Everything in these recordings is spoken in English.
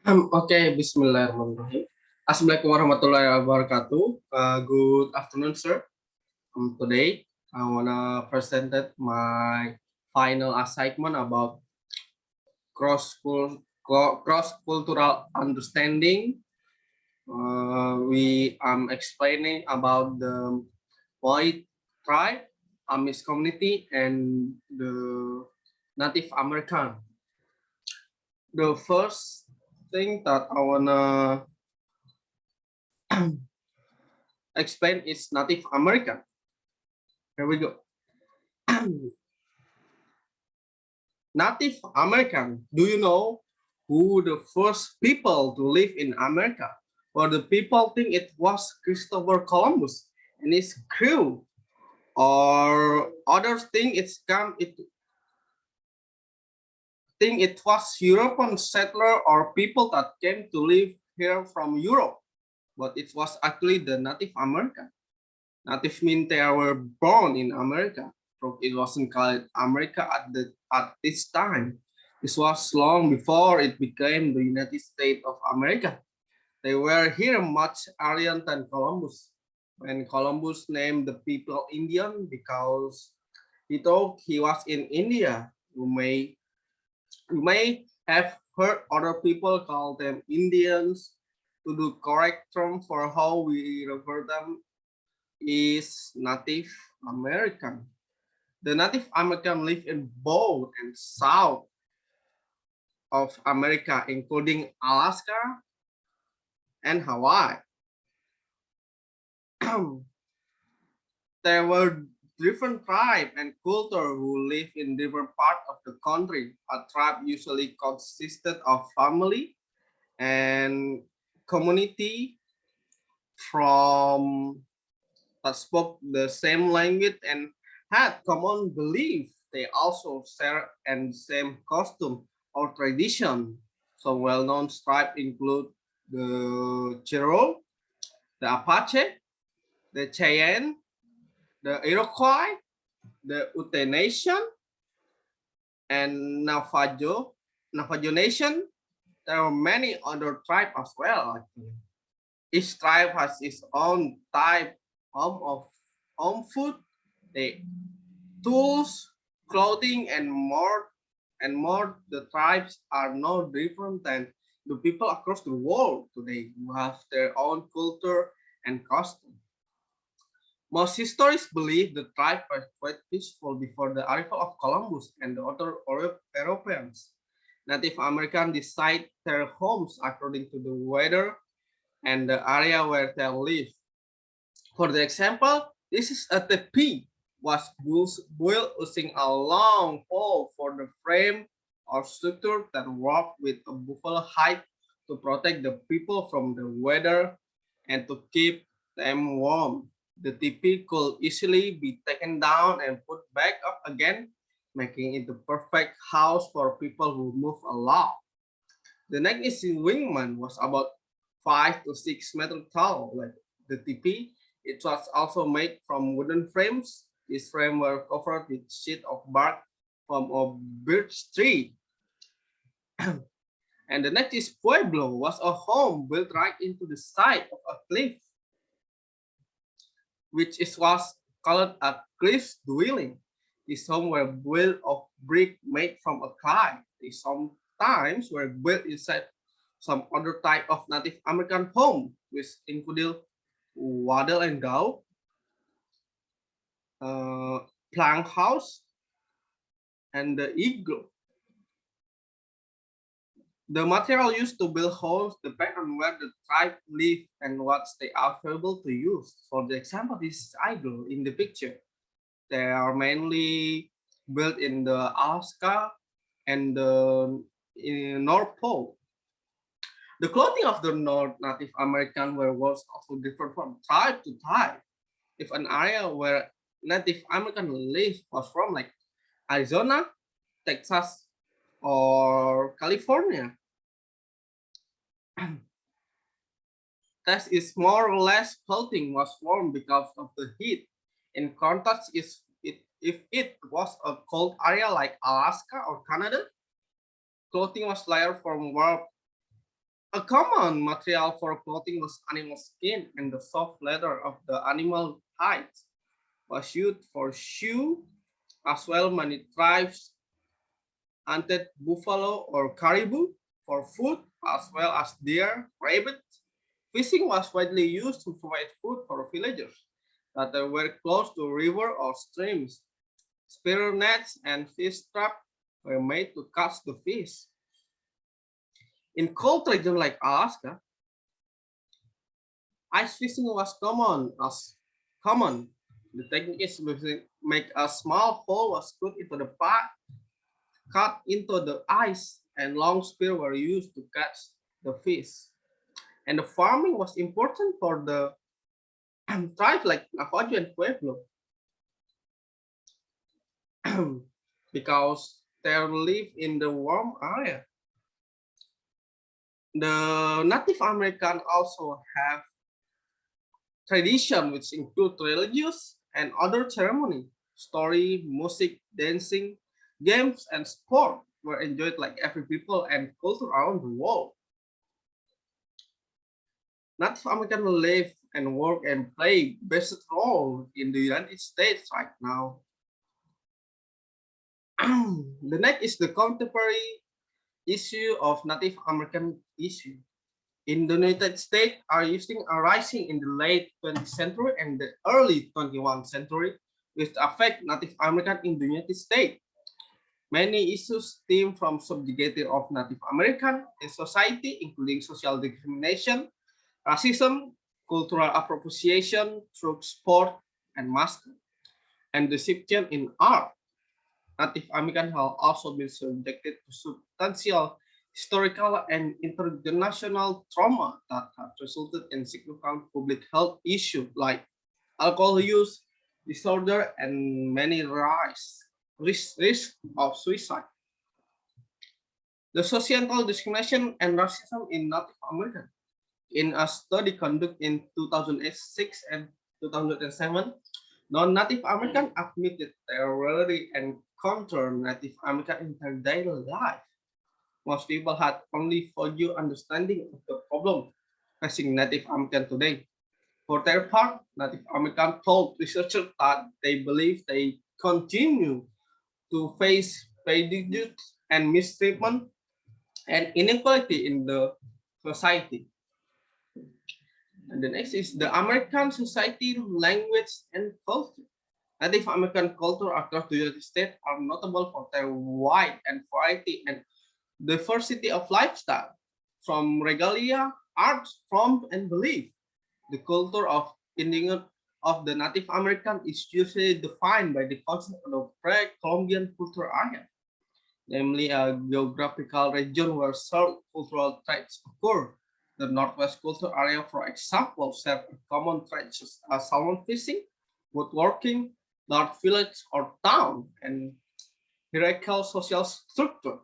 Okay, Bismillahirrahmanirrahim. Assalamualaikum warahmatullahi wabarakatuh. Good afternoon, sir. Today, I wanna present my final assignment about cross cultural understanding. We explaining about the White tribe, Amish community, and the Native American. The first thing that I wanna explain is Native American. Here we go. Native American. Do you know who the first people to live in America? Or the people think it was Christopher Columbus and his crew, or others think it was European settler or people that came to live here from Europe, but it was actually the Native American. Native means they were born in America. It wasn't called America at this time. This was long before it became the United States of America. They were here much earlier than Columbus. When Columbus named the people Indian because he thought he was in India. You may have heard other people call them Indians. To the correct term for how we refer them is Native American. The Native American live in both and south of America, including Alaska and Hawaii. There were different tribes and culture who live in different parts of the country. A tribe usually consisted of family and community from that spoke the same language and had common belief. They also share and same costume or tradition. Some well-known tribes include the Cherokee, the Apache, the Cheyenne, the Iroquois, the Ute Nation, and Navajo Nation. There are many other tribes as well. Actually. Each tribe has its own type of home food, the tools, clothing, and more. And more, the tribes are no different than the people across the world today who have their own culture and custom. Most historians believe the tribe was quite peaceful before the arrival of Columbus and the other Europeans. Native Americans decide their homes according to the weather and the area where they live. For the example, this is a teepee was built using a long pole for the frame or structure that worked with a buffalo hide to protect the people from the weather and to keep them warm. The teepee could easily be taken down and put back up again, making it the perfect house for people who move a lot. The next wingman was about 5 to 6 meters tall, like the teepee. It was also made from wooden frames. These frames were covered with sheet of bark from a birch tree. And the next is Pueblo, was a home built right into the side of a cliff, was called a cliff dwelling. These homes were built of brick made from a clay. They sometimes were built inside some other type of Native American home, which included waddle and go, plank house, and the igloo. The material used to build homes depend on where the tribe live and what they are able to use. For the example, this igloo in the picture, they are mainly built in the Alaska and the North Pole. The clothing of the North Native American was also different from tribe to tribe. If an area where Native American live was from like Arizona, Texas, or California, that is more or less clothing was worn because of the heat. In contrast, if it was a cold area like Alaska or Canada, clothing was layered from warmth A common material for clothing was animal skin, and the soft leather of the animal hides was used for shoe as well. Many tribes hunted buffalo or caribou for food as well as deer, rabbit. Fishing was widely used to provide food for villagers that were close to river or streams. Spear nets and fish traps were made to catch the fish. In cold regions like Alaska, ice fishing was common. The technique is to make a small hole was put into the pot, cut into the ice, and long spear were used to catch the fish. And the farming was important for the tribes like Navajo and Pueblo because they live in the warm area. The Native American also have tradition which include religious and other ceremony, story, music, dancing, games, and sport were enjoyed like every people and culture around the world. Native American live and work and play basic role in the United States right now. The next is the contemporary issue of Native American issue. In the United States are using arising in the late 20th century and the early 21st century, which affect Native American in the United States. Many issues stem from subjugated of Native American in society, including social discrimination, racism, cultural appropriation through sport and mascot, and deception in art. Native Americans have also been subjected to substantial historical and international trauma that have resulted in significant public health issues like alcohol use disorder and many risk of suicide. The societal discrimination and racism in Native American. In a study conducted in 2006 and 2007, non-Native Americans admitted they rarely encounter Native American in their daily life. Most people had only few understanding of the problem facing Native American today. For their part, Native Americans told researchers that they believe they continue to face prejudice and mistreatment and inequality in the society. And the next is the American society, language, and culture. Native American culture across the United States are notable for their wide and variety and diversity of lifestyle, from regalia, arts, form, and belief. The culture of indigenous of the Native American is usually defined by the concept of pre-Columbian cultural area, namely a geographical region where certain cultural traits occur. The Northwest Cultural Area, for example, serves common traits as salmon fishing, woodworking, large village or town, and hierarchical social structure.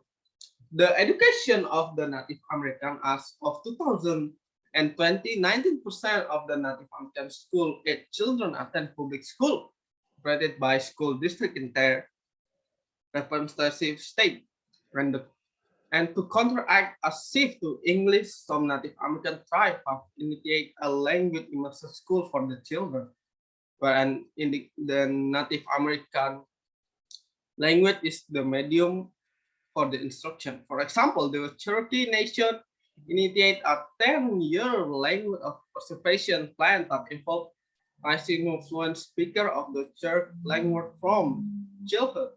The education of the Native American as of 2020, 19% of the Native American school-age children attend public school, operated by school district in their representative state. And, and to counteract a shift to English, some Native American tribes have initiated a language immersion school for the children, where the Native American language is the medium for the instruction. For example, the Cherokee Nation initiated a 10-year language of preservation plan that involved raising fluent speaker of the Cherokee language from childhood.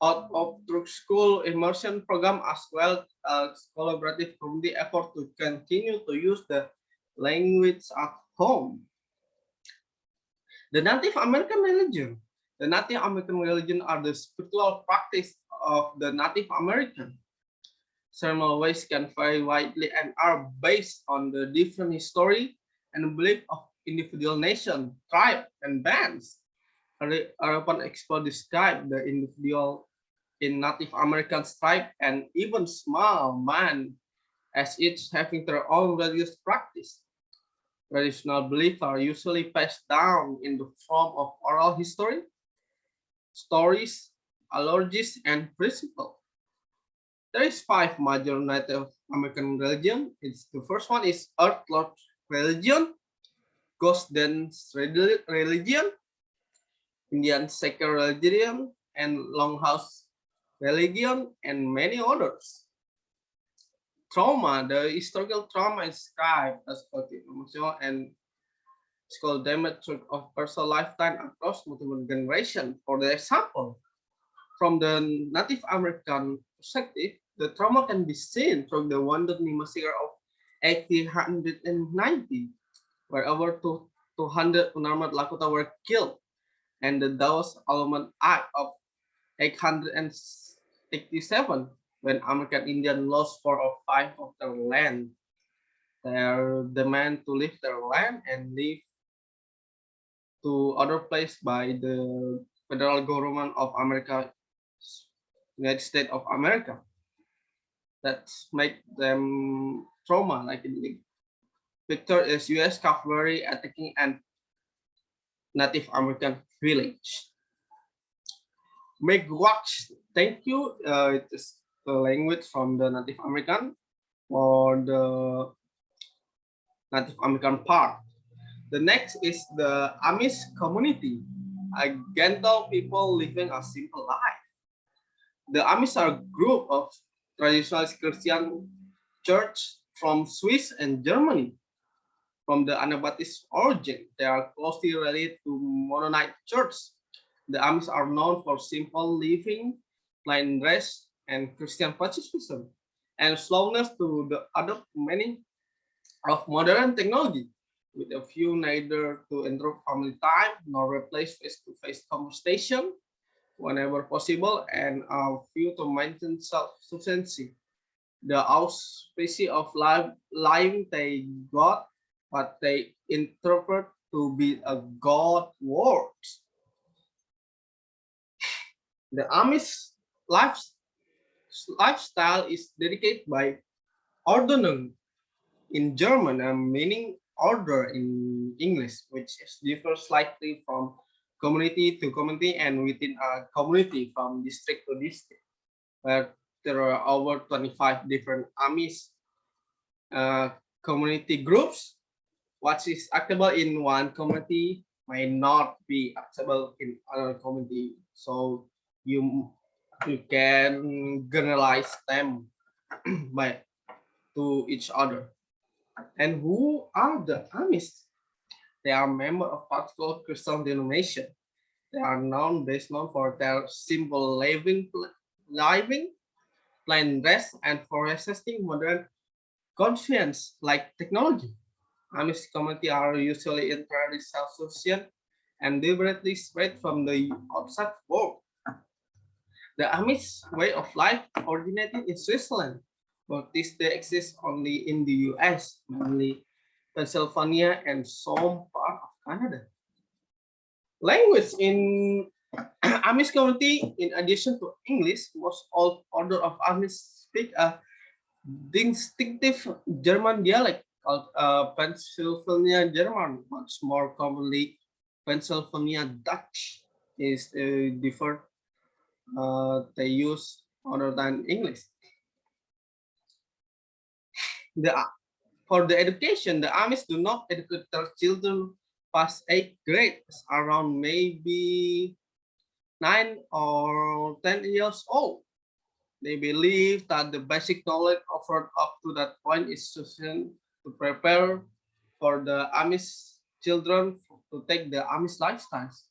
Out of through school immersion program as well as collaborative community effort to continue to use the language at home. The Native American religion. The Native American religion are the spiritual practice of the Native American. Ceremonial ways can vary widely and are based on the different history and belief of individual nation, tribe, and bands. Erpin Said described the individual in Native American tribe and even small man as each having their own religious practice. Traditional beliefs are usually passed down in the form of oral history, stories, allergies, and principles. There is five major Native American religion. It's the first one is Earth Lord religion, Ghost Dance religion, Indian secular religion, and Longhouse religion, and many others. Trauma, the historical trauma is described as collective emotional and physical damage of personal lifetime across multiple generations. For the example, from the Native American perspective, the trauma can be seen through the Wounded Knee massacre of 1890, where over 200 unarmed Lakota were killed, and the Dawes Allotment Act of 887, when American Indians lost 4 or 5 of their land. Their demand to leave their land and live to other place by the federal government of America, United States of America, that make them trauma. Like in the picture is U.S. cavalry attacking an Native American village. Make watch. Thank you. It is the language from the Native American for the Native American part. The next is the Amish community, a gentle people living a simple life. The Amish are a group of traditional Christian church from Swiss and Germany. From the Anabaptist origin, they are closely related to Mennonite church. The Amish are known for simple living, plain dress, and Christian pacifism, and slowness to adopt many of modern technology, with a few neither to interrupt family time nor replace face-to-face conversation whenever possible, and a few to maintain self-sufficiency. The auspices of life, lying they got, but they interpret to be a God word. The Amish life, lifestyle is dedicated by Ordnung in German, meaning order in English, which differs slightly from community to community and within a community from district to district, where there are over 25 different Amish uh, community groups. What is acceptable in one community may not be acceptable in other community. So you you can generalize them by to each other. And who are the Amish? They are members of particular Christian denomination. They are known for their simple living, plain dress, and for resisting modern convenience like technology. Amish community are usually entirely self-sufficient and deliberately spread from the outside world. The Amish way of life originated in Switzerland, but this day exists only in the US, mainly Pennsylvania and some part of Canada. Language in Amish community, in addition to English, most all order of Amish speak a distinctive German dialect called Pennsylvania German, much more commonly Pennsylvania Dutch is different. They use other than English. The, for the education, the Amish do not educate their children past 8th grade, around maybe 9 or 10 years old. They believe that the basic knowledge offered up to that point is sufficient to prepare for the Amish children to take the Amish lifestyles.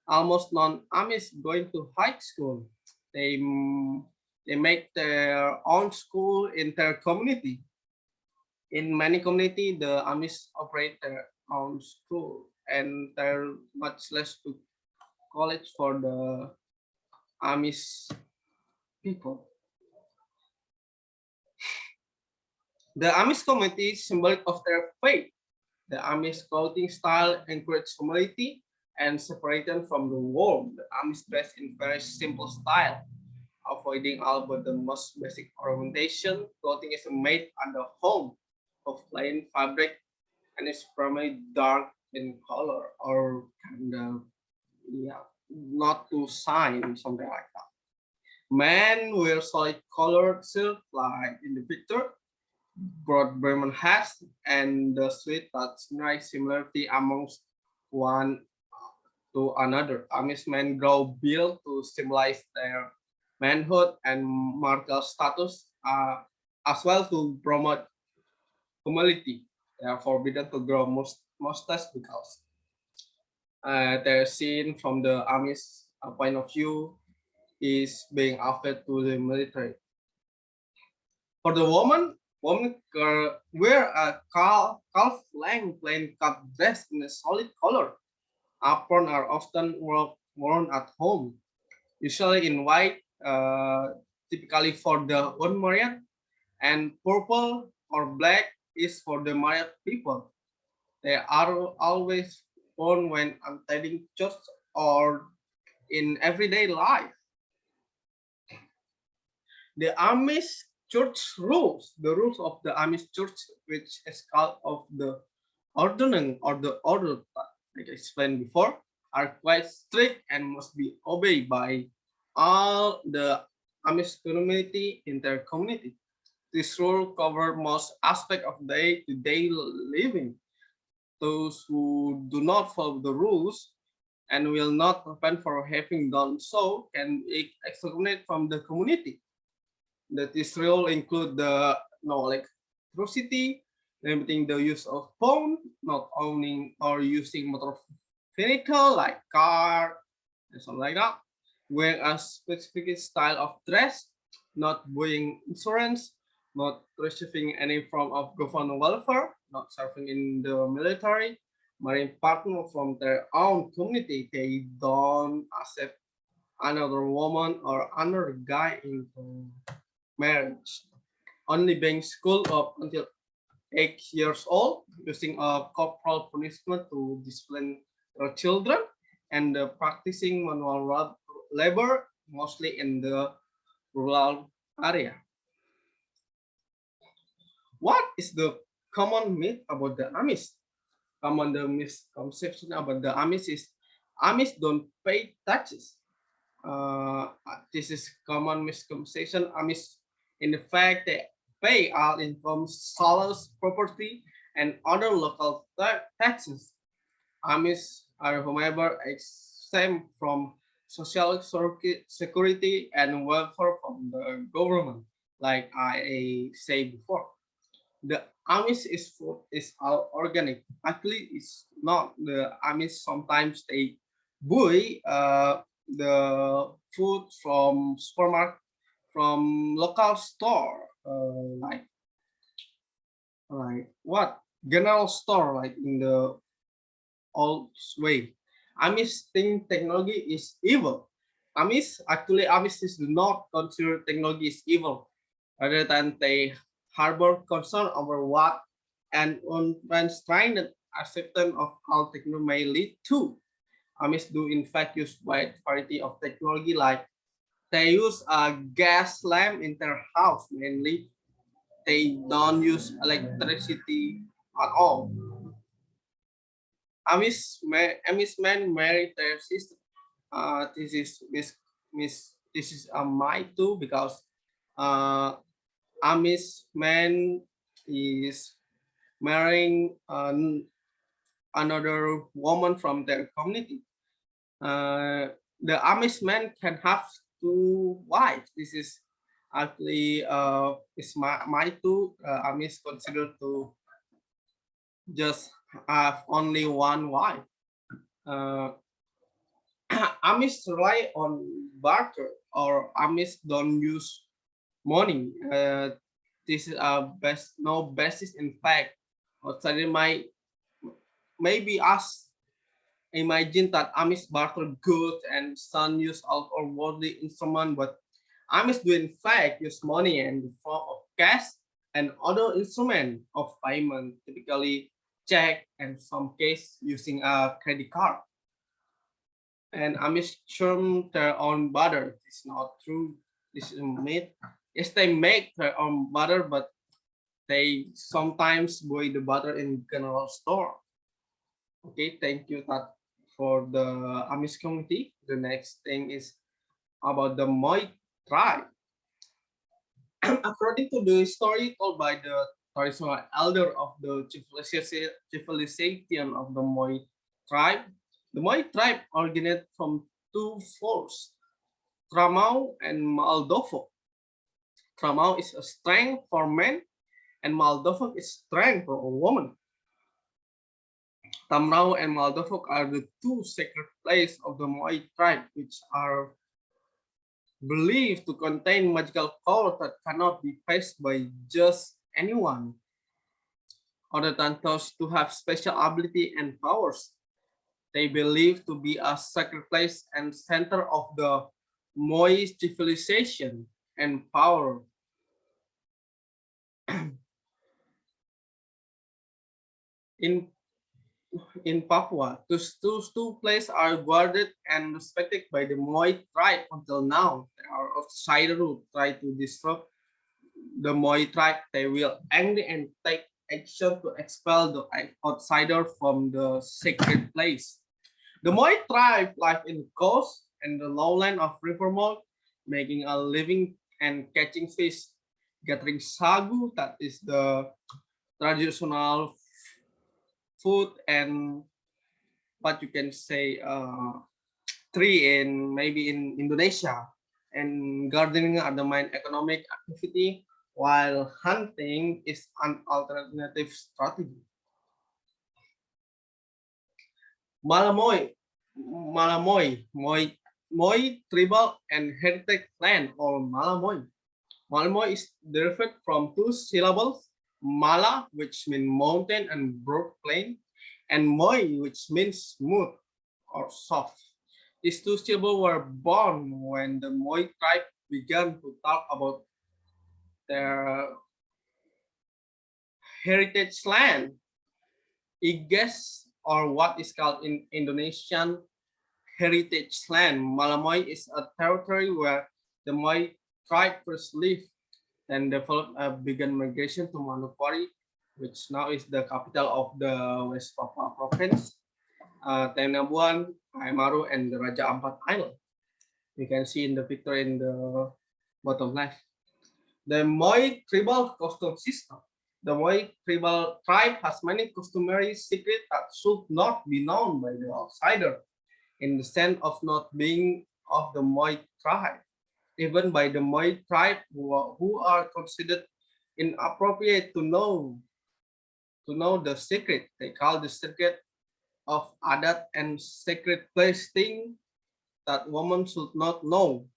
Almost non-Amish going to high school. They, they make their own school in their community. In many communities, the Amish operate their own school, and they're much less to college for the Amish people. The Amish community is symbolic of their faith. The Amish clothing style encourages humility and separation from the world. The Amish dress in very simple style, avoiding all but the most basic ornamentation. Clothing is made at the home of plain fabric and is primarily dark in color or kind of, yeah, not to shine, something like that. Men wear solid colored silk like in the picture, broad Bremen hats, and the sweet touch similarity amongst one to another. Amish men grow beard to symbolize their manhood and marital status, as well to promote humility. They are forbidden to grow mustache because they're seen from the Amish point of view is being offered to the military. For the woman wear a calf-length plain cut dress in a solid color. Apron are often worn at home, usually in white, typically for the unmarried, and purple or black is for the married people. They are always worn when attending church or in everyday life. The Amish church rules, the rules of the Amish church, which is called of the ordering or the order, like I explained before, are quite strict and must be obeyed by all the Amish community in their community. This rule covers most aspects of day-to-day living. Those who do not follow the rules and will not repent for having done so can be excluded from the community. That is rule include the electricity, limiting the use of phone, not owning or using motor vehicle like car and something like that, wearing a specific style of dress, not buying insurance, not receiving any form of government welfare, not serving in the military, marrying partner from their own community. They don't accept another woman or another guy into marriage. Only being schooled up until 8 years old, using a corporal punishment to discipline their children, and practicing manual labor, mostly in the rural area. What is the common myth about the Amish? Common the misconception about the Amish is Amish don't pay taxes. This is common misconception. Amish, in the fact, they pay all income, salaries, property, and other local taxes. Amish are, however, exempt from social security and welfare from the government, like I said before. The Amish is food is all organic. Actually, it's not. The Amish sometimes they buy the food from supermarket, from local store, like what general store, like in the old way. Amish think technology is evil. Amish is do not consider technology is evil, rather than they harbor concern over what and unrestrained acceptance of how technology may lead to. Amish do in fact use wide variety of technology, like they use a gas lamp in their house mainly. They don't use electricity at all. Amish men marry their sister. This is this is a my too, because uh, Amish man is marrying another woman from their community. The Amish man can have two wives. This is actually is my two. Amish considered to just have only one wife. Uh, Amish rely on barter, or Amish don't use money. This is a best no basis in fact. Outside my maybe us imagine that Amish barter goods and some use of or worldly instrument, but Amish do in fact use money in the form of cash and other instrument of payment, typically check and some case using a credit card. And Amish term their own butter. It's not true. This is a myth. Yes, they make their own butter, but they sometimes buy the butter in general store. Okay, thank you that for the Amish community. The next thing is about the Moi tribe. According to the story told by the traditional elder of the civilization of the Moi tribe. The Moi tribe originated from two folks, Tramau and Maldofo. Tramau is a strength for men, and Maldofo is strength for a woman. Tamrau and Maldofok are the two sacred places of the Moi tribe, which are believed to contain magical power that cannot be faced by just anyone, other than those to have special ability and powers. They believe to be a sacred place and center of the Moi civilization and power. In in Papua, those two places are guarded and respected by the Moi tribe until now. There are outsiders who try to disrupt the Moi tribe. They will angry and take action to expel the outsider from the sacred place. The Moi tribe live in the coast and the lowland of River Mouth, making a living and catching fish, gathering sagu, that is the traditional food and what you can say tree in maybe in Indonesia, and gardening are the main economic activity, while hunting is an alternative strategy. Malamoy, Moi tribal and heritage land, or Malamoy. Malamoy is derived from two syllables, Mala, which means mountain and broad plain, and Moi, which means smooth or soft. These two syllables were born when the Moi tribe began to talk about their heritage land, Iges, or what is called in Indonesian heritage land. Malamoy is a territory where the Moi tribe first lived and developed a began migration to Manokwari, which now is the capital of the West Papua province, Tenabuan, Aimaru, and the Raja Ampat Island. You can see in the picture in the bottom left. The Moi tribal custom system. The Moi tribal tribe has many customary secrets that should not be known by the outsider, in the sense of not being of the Moi tribe, even by the Moi tribe who are considered inappropriate to know the secret. They call the secret of adat and sacred place thing that women should not know.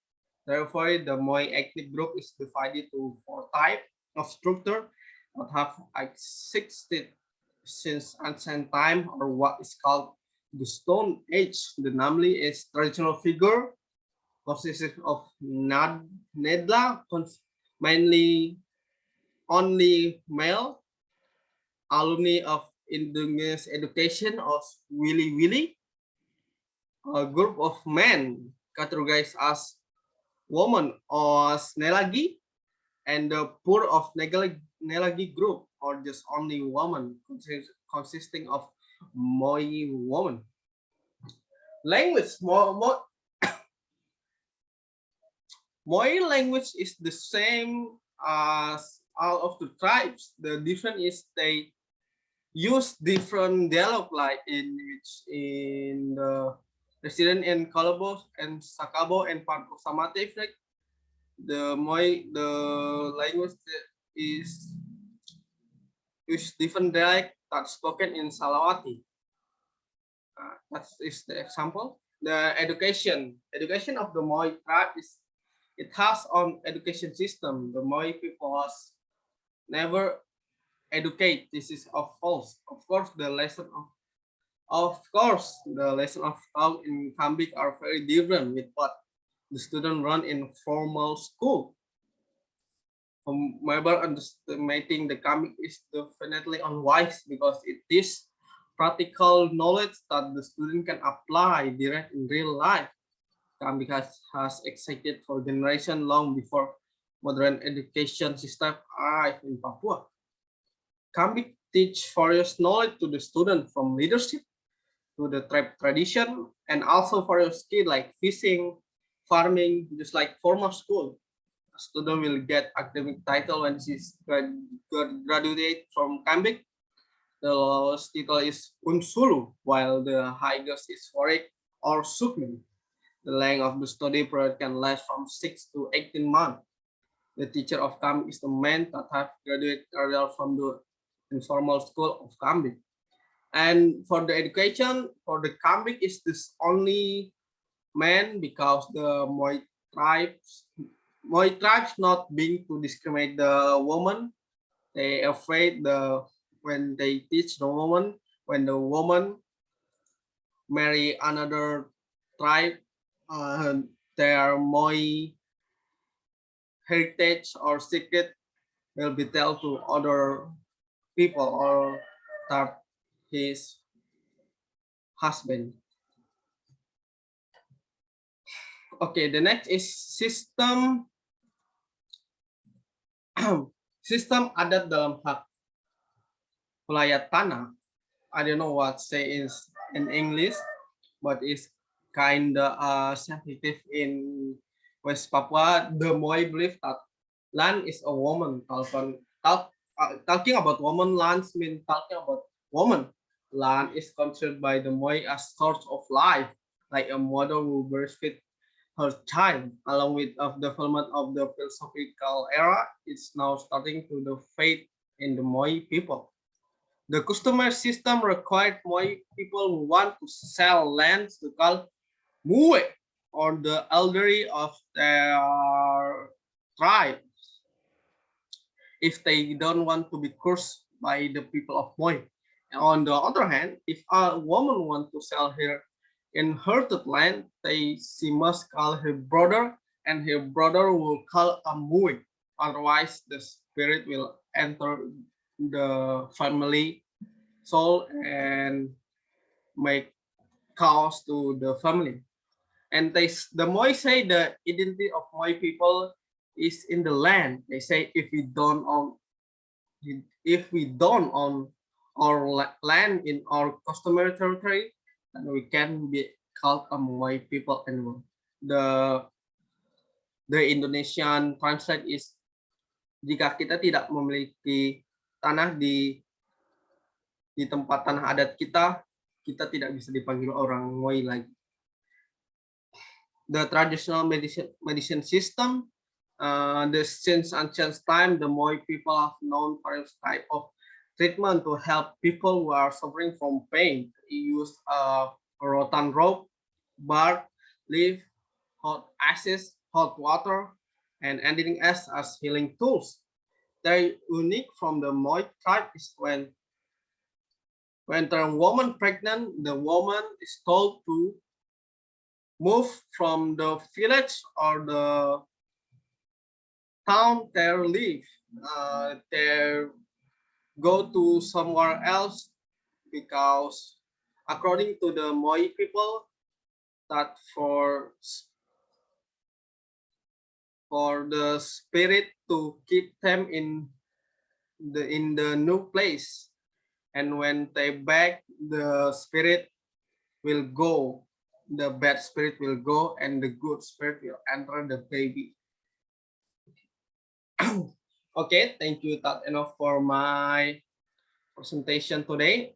Therefore, the Moi ethnic group is divided to four types of structure that have existed since ancient time, or what is called the Stone Age. The namely is traditional figure consisting of Nedla, mainly only male, alumni of indigenous education of Willy Willy, a group of men categorized as women or as Nelagi, and the poor of Nelagi group, or just only women, consisting of Moi women. Language, Moi language is the same as all of the tribes. The difference is they use different dialogue, like in the resident in Kalabos and Sakabo and part of Samate, like the language is use different dialect that's spoken in Salawati. That is the example. The education of the Moi tribe is, it has on education system. The Moi people was never educate. This is of false. Of course, the lesson of how in Kambik are very different with what the student run in formal school. From my underestimating the Kambik is definitely unwise, because it is practical knowledge that the student can apply direct in real life. Kambik has existed for generation long before modern education system arrived in Papua. Kambik teach various knowledge to the student, from leadership to the tribe tradition, and also various skill like fishing, farming, just like formal school. student will get academic title when she's graduate from Cambridge. The lowest title is Unsulu, while the highest is Forik or Sukmi. The length of the study period can last from 6 to 18 months. The teacher of Cambridge is the man that have graduated earlier from the informal school of Cambridge. And for the education, for the Cambridge is this only man because the Moi tribes not being to discriminate the woman. They afraid when they teach the woman, when the woman marry another tribe, their Moi heritage or secret will be told to other people or that his husband. Okay, the next is sistem sistem adat dalam hak wilayah tanah. I don't know what say is in English, but it's kind of sensitive in West Papua. The Moi believe that land is a woman. Talking about woman, land means talking about woman. Land is considered by the Moi as source of life, like a mother who breastfeed her child. Along with the development of the philosophical era, it's now starting to the faith in the Moi people. The customer system required Moi people who want to sell lands to call Mue or the elderly of their tribe if they don't want to be cursed by the people of Moi. And on the other hand, if a woman wants to sell her inherited land, she must call her brother, and her brother will call a Mui. Otherwise, the spirit will enter the family soul and make chaos to the family. And the Moi say the identity of Moi people is in the land. They say if we don't own our land in our customary territory, then we can be called a Moi people anymore. The Indonesian translate is jika kita tidak memiliki tanah di tempat tanah adat kita, kita tidak bisa dipanggil orang Moi lagi. The traditional medicine system, since ancient time, the Moi people have known various type of treatment to help people who are suffering from pain. They use rotan rope, bark, leaf, hot ashes, hot water, and anything else as healing tools. They're unique from the Moi tribe is when the woman pregnant, the woman is told to move from the village or the town they live. They go to somewhere else because according to the Moi people, that for the spirit to keep them in the new place, and when they back, the spirit will go, the bad spirit will go, and the good spirit will enter the baby. Okay, thank you. That's enough for my presentation today.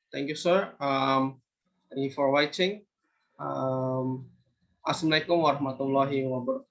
Thank you, sir. Thank you for watching. Assalamualaikum warahmatullahi wabarakatuh.